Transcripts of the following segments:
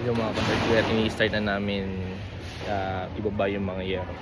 Yung mga kapatid, ini-start na namin ibaba yung mga yero.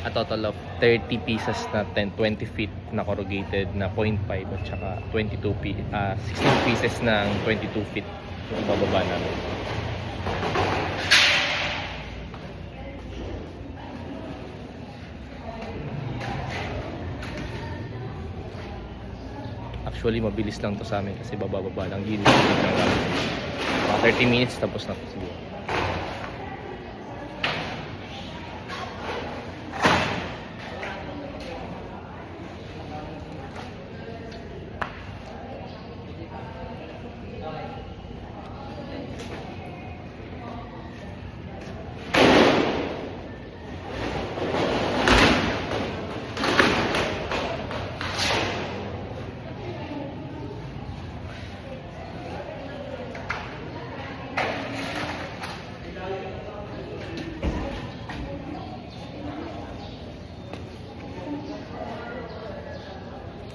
A total of 30 pieces na 20 feet na corrugated na 0.5 at saka 16 pieces ng 22 feet yung ibababa namin. Actually, mabilis lang to sa amin kasi bababa lang din. 30 minutes tapos na po siguro.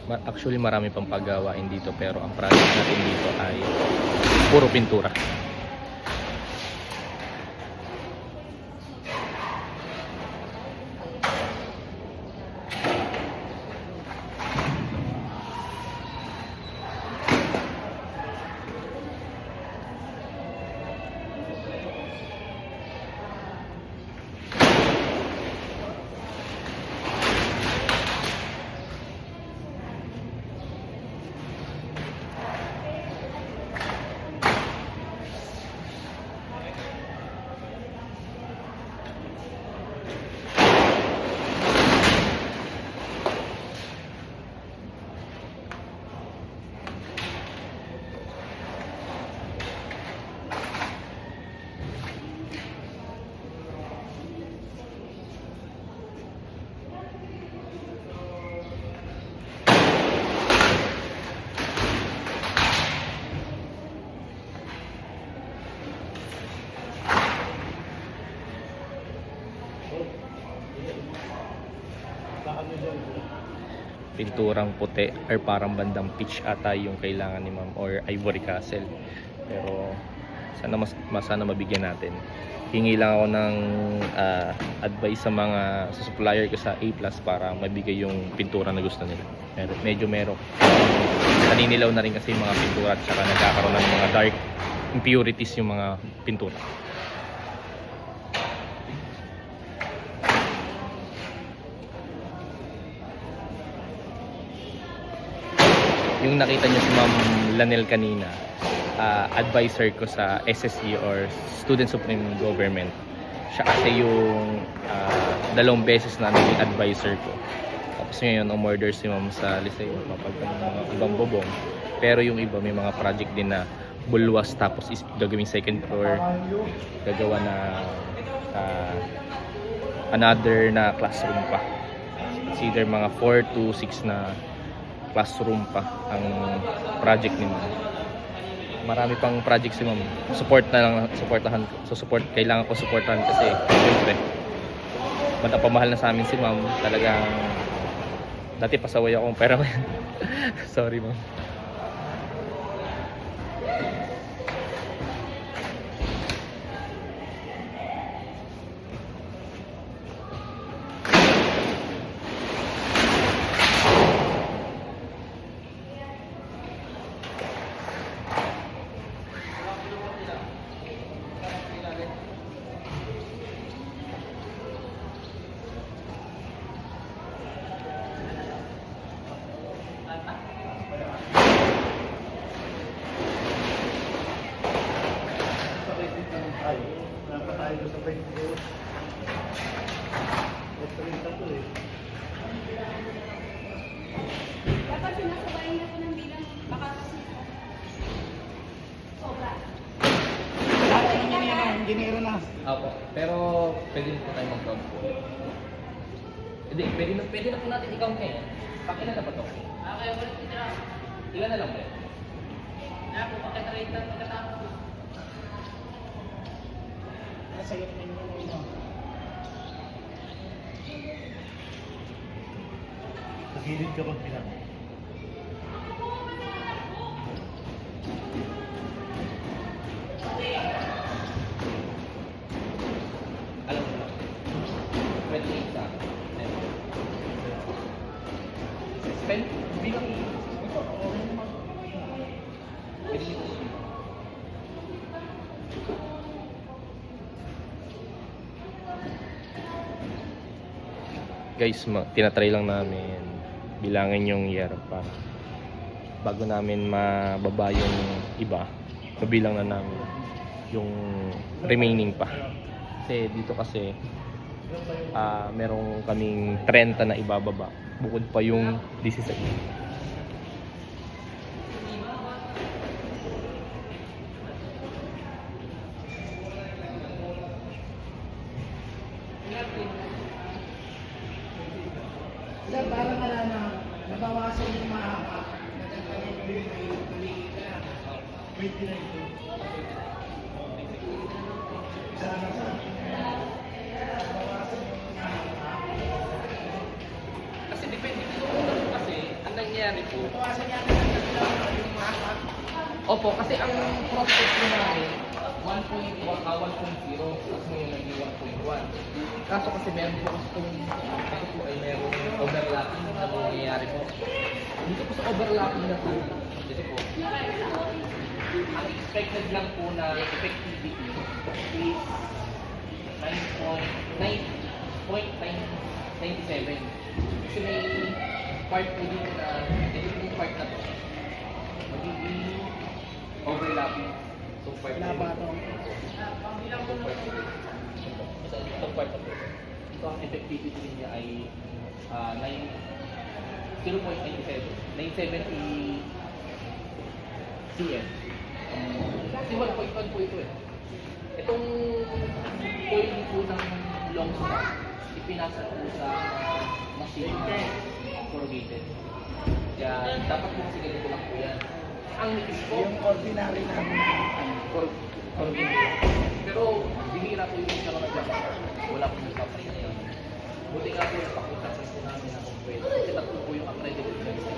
Actually, marami pang paggawain dito pero ang project natin dito ay puro pintura. Pinturang puti or parang bandang peach ata yung kailangan ni ma'am or ivory castle, pero sana mabigyan natin. Hingi lang ako ng advice sa mga supplier ko sa A+ para mabigay yung pintura na gusto nila. Pero medyo naninilaw na rin kasi yung mga pintura at saka nagkakaroon ng mga dark impurities yung mga pintura. Yung nakita niyo si Ma'am Lanel kanina, advisor ko sa SSE or Student Supreme Government. Siya kasi yung 2 beses na naging advisor ko. Tapos ngayon, umorder si Ma'am sa Liceo, mapagpag mga ibang bubong. Pero yung iba may mga project din na bulwas tapos gagawing second floor, gagawa na another na classroom pa. It's either mga 4 to 6 na classroom pa ang project ni Ma'am. Marami pang project si Ma'am. Kailangan ko supportahan kasi syempre pamahal na sa amin si Ma'am. Talagang dati pasaway ako ng pera ko yan. Sorry Ma'am. Dapat sinasabayin na po ng bilang baka kasi sobra. Engineer na. Opo, pero pwede po tayo mag-count po. Hindi, pwede na po natin i-count ngayon. Pakilan na pa to. Okay, ulit kita. Ilan na lang po? Na po, pakitrade lang pagkatapos. Sa'yo na yun. Gilid ka pag pinang. Alam mo na. Pwede yung isa. Spend, bilang Ito, okay naman. pwede yung isa. Guys, tinatry lang namin bilangin yung year pa bago namin mababa yung iba, mabilang na namin yung remaining pa. Kasi dito kasi merong kaming 30 na ibababa bukod pa yung 16. Sir, para malaman, nabawasan yung mahaba. Nagkakaroon yung maliit na. 29 to. Isa na sa. Nabawasan yung mahaba. Kasi depende po kasi ang nangyari po. Nabawasan niya yung mahaba. Opo, kasi ang process po namin 1.1, 1.0 tapos ngayon naging 1.1. Kaso kasi meron po kasi ito po ay meron overlapping na nangyayari po. Dito po sa overlapping na po, dito po, ang expected lang po na effectivity is 9.97. Kasi may part po dito na, ito po yung part na to, magiging overlapping. So, part Wala ba ito? itong part na to. Ito ang effectivity niya ay 0.97. 970 cm. Kasi 1.1 po ito eh. Itong coil po ng long strap, ipinasa po sa machine na corrugated. Kaya dapat po kasi ganito lang po yan. Ang nipis po, Yung ordinary namin. corrugated. Pero bihira po yung isa na dyan. Wala po yung papay na yan. Buti nga po napakunta sa po namin na kung pwede. Kasi tatlo po yung accredited na isa.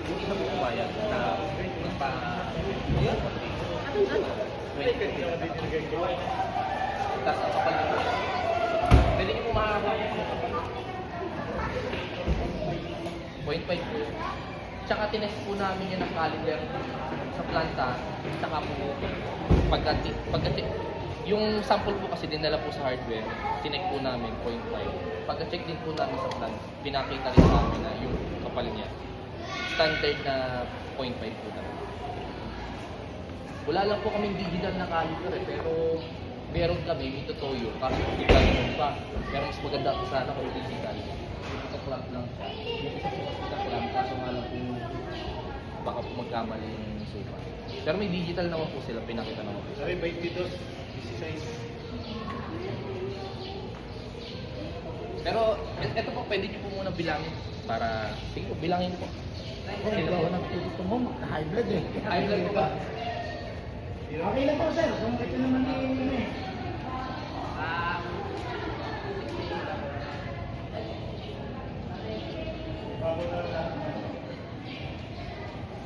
Yung isa po kumayag na nagpa... Tapos ang kapal nito. Pwede niyo po makakapag 0.5 po. Tsaka tinest po namin yan ng caliber sa planta. Tsaka po pagka yung sample po kasi dinala po sa hardware, tinek po namin 0.5. Pagka-check din po namin sa plant, pinakita rin sa amin na yung kapal niya. Standard na 0.5 po namin. Wala lang po kaming digital na caliper eh, pero meron kami, ito toyo, kasi digital naman pa. Pero mas maganda po sana kung digital. Ito clock lang siya. Yung isa po kasi clock, kaso nga lang po baka po magkamali yung supa. Pero may digital naman po sila, pinakita naman po. Sabi, 22, 16. Pero ito po, pwede niyo po muna bilangin para, sige po, bilangin po. Hindi ako nagtuturo mo, high blood eh. High blood po ba? Okay lang po sir, kung ito naman yung eh.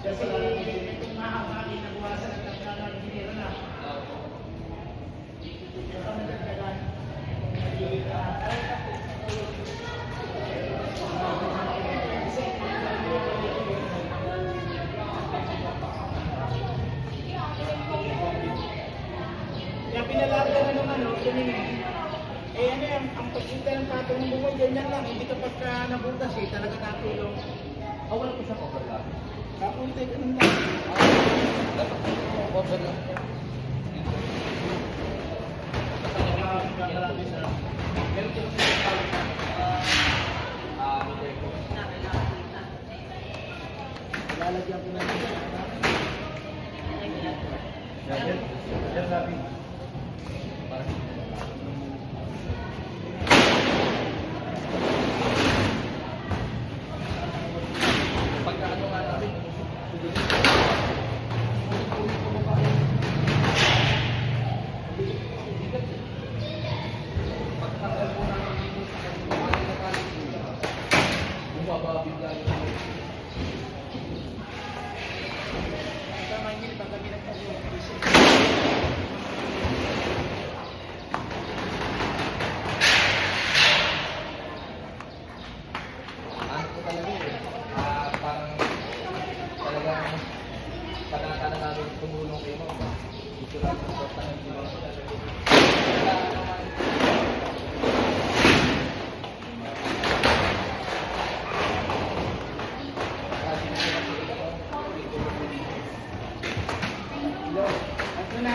Kasi itong mahaba, inabuwasan at nagkakaroon ng dinero na. Ito ang nagkakaroon. Kaya pinalaki na naman, no, tumingin. Eh ano yan, ang pagkita ng patong ng bungol, ganyan lang. Hindi kapag nabutas eh, talaga natulong. Wala po siya overlap. Kapunti ka ng dami. Dapat po overlap. Meron din po yung tawag na meter ko. Lalagyan ko na ito. Yan sabi. Pagka ano nga namin, Ito na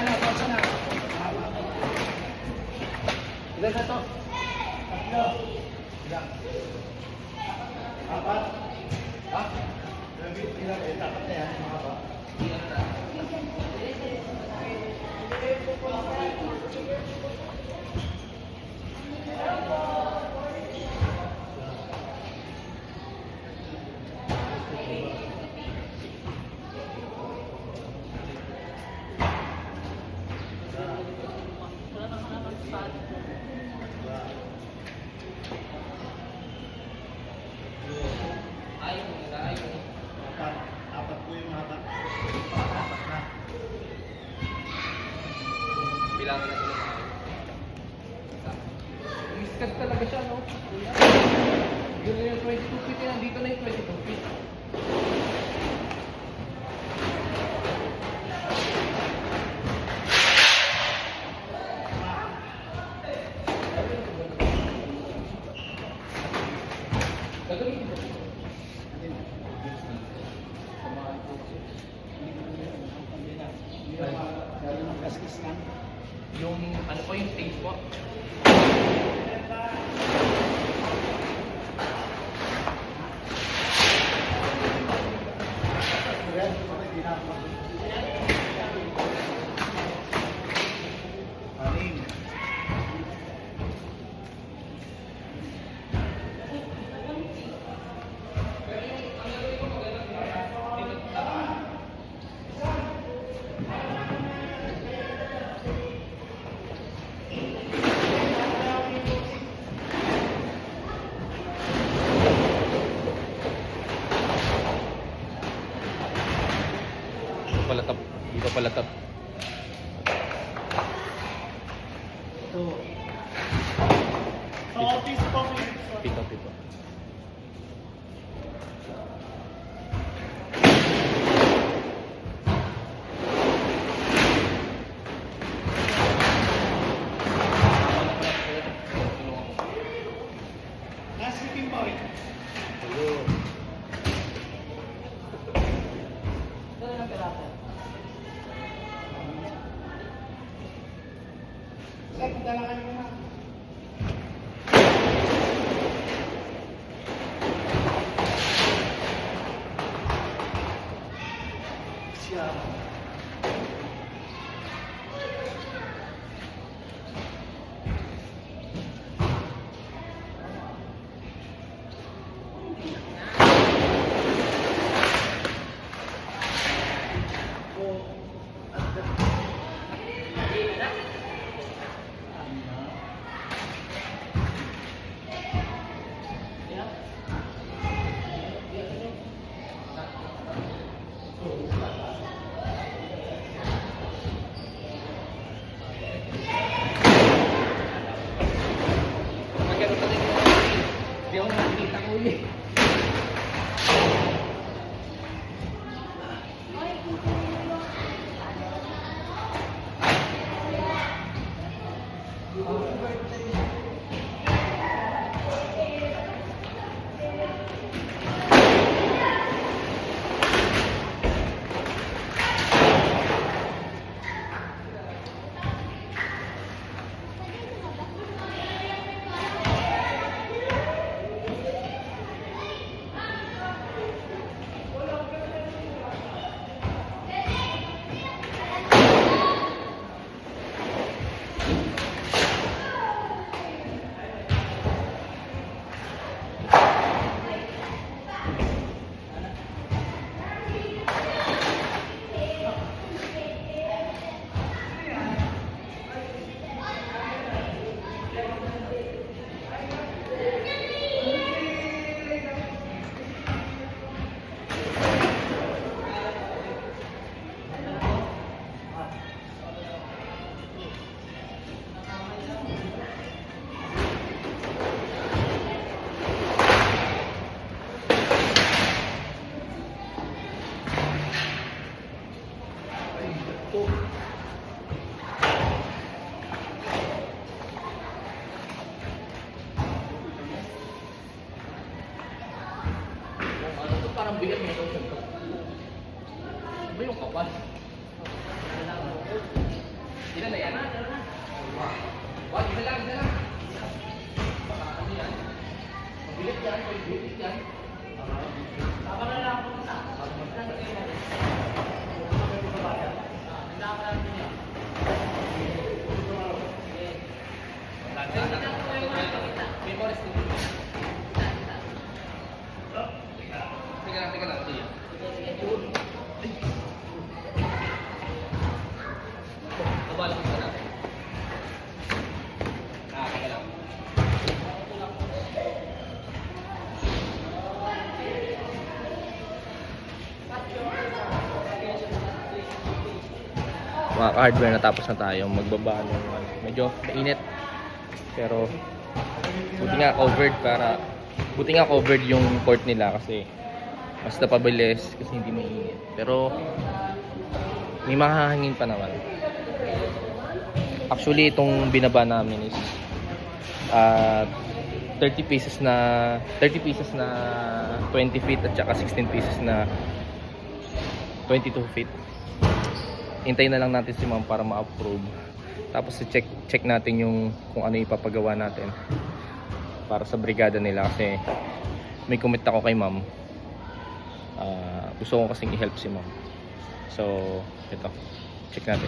lang, basta na. Ilan na to? Tatlo. Ilan? Apat? Ha? Ilan? Dapat na yan, mga ba? Apat po yung mga apat na. Bilangin na sila. Miskat talaga siya, no? Yun na yung 22 feet yan. Dito na yung 22 feet. Gagawin ko. Kaskis lang. Yung ano po yung stage po? Anim. Palatap. Di pa palatap. Ito. Sa office po. Pito, pito. Nasipin po. Sir, dalakan mo na. Siya. Ilan na yan? Wag, isa lang, isa lang. Baka ano yan? Mabilit yan, mabilit yan. Tama na lang ako isa. Teka lang. Babalak ka na. Teka lang. Mga hardware natapos na tayo magbaba ng medyo mainit pero buti nga covered yung port nila kasi mas napabilis kasi hindi mainit pero may mahahangin pa naman. Actually itong binaba namin is 30 pieces na 20 feet at saka 16 pieces na 22 feet. Hintayin na lang natin si ma'am para ma-approve. Tapos check natin yung kung ano ipapagawa natin para sa brigada nila kasi may commit ako kay ma'am. Gusto ko kasing i-help si ma'am. So, ito. Check natin.